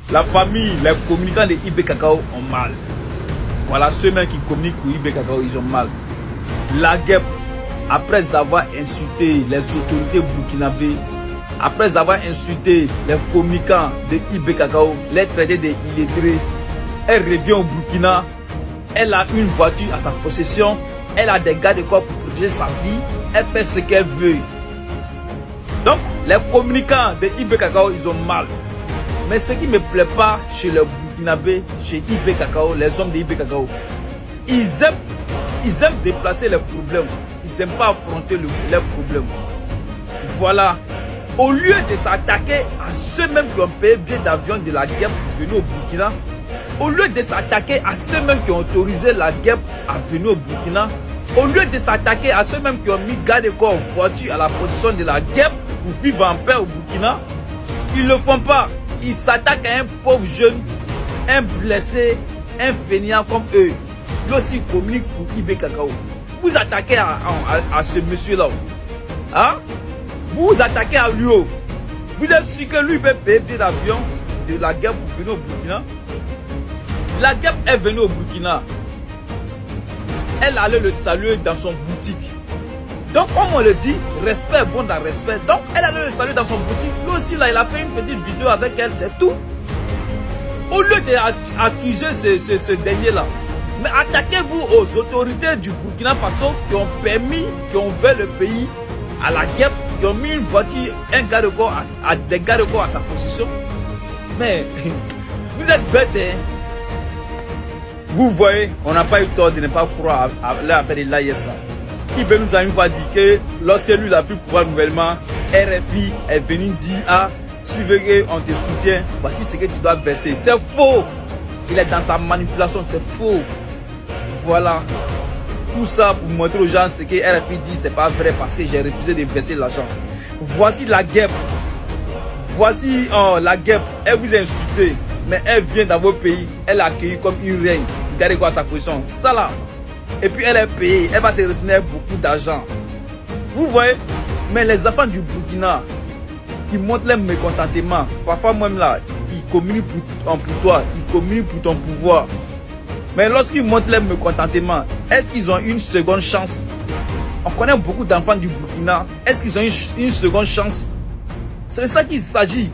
La famille, les communicants de IB Cacao ont mal. Voilà, ceux-mêmes qui communiquent pour IB Cacao, ils ont mal. La guêpe, après avoir insulté les autorités burkinabées, après avoir insulté les communicants de IB Cacao, les traités des illettrés, elle revient au Burkina, elle a une voiture à sa possession, elle a des gardes-corps pour protéger sa vie, elle fait ce qu'elle veut. Donc, les communicants de IB Cacao, ils ont mal. Mais ce qui ne me plaît pas chez les Burkinabés, chez IB Cacao, les hommes de IB Cacao, ils aiment déplacer les problèmes. Ils n'aiment pas affronter les problèmes. Voilà. Au lieu de s'attaquer à ceux-mêmes qui ont payé billet d'avion de la guerre pour venir au Burkina, au lieu de s'attaquer à ceux-mêmes qui ont autorisé la guerre à venir au Burkina, au lieu de s'attaquer à ceux-mêmes qui ont mis garde-corps voiture à la position de la guerre pour vivre en paix au Burkina, ils ne le font pas. Ils s'attaquent à un pauvre jeune, un blessé, un fainéant comme eux. Lui aussi il communique pour IB Cacao. Vous attaquez à ce monsieur-là. Hein? Vous vous attaquez à lui. Vous êtes sûr que lui peut payer billet d'avion de la guerre pour venir au Burkina? La guerre est venue au Burkina. Elle allait le saluer dans son boutique. Donc, comme on le dit, respect est bon dans respect. Donc, elle allait le saluer dans son boutique. Lui aussi, là, il a fait une petite vidéo avec elle, c'est tout. Au lieu d'accuser ce dernier-là, mais attaquez-vous aux autorités du Burkina Faso qui ont permis, qui ont ouvert le pays à la guerre, qui ont mis une voiture, un garde-corps, des garde-corps à sa position. Mais, vous êtes bêtes, hein? Vous voyez, on n'a pas eu tort de ne pas croire à l'affaire de l'AIS. IB nous a une fois dit que lorsque lui a pu pouvoir nouvellement, RFI est venu dire ah, si tu veux qu'on te soutient, voici ce que tu dois verser. C'est faux. Il est dans sa manipulation, c'est faux. Voilà. Tout ça pour montrer aux gens ce que RFI dit, c'est pas vrai parce que j'ai refusé de verser l'argent. Voici la guêpe. Voici la guêpe. Elle vous a insulté, mais elle vient dans vos pays, elle a accueilli comme une reine. Regardez quoi sa position. Ça là. Et puis elle est payée, elle va se retenir beaucoup d'argent. Vous voyez? Mais les enfants du Burkina qui montrent leur mécontentement, parfois même là, ils communiquent pour toi, ils communiquent pour ton pouvoir. Mais lorsqu'ils montrent leur mécontentement, est-ce qu'ils ont une seconde chance? On connaît beaucoup d'enfants du Burkina. Est-ce qu'ils ont une seconde chance? C'est de ça qu'il s'agit.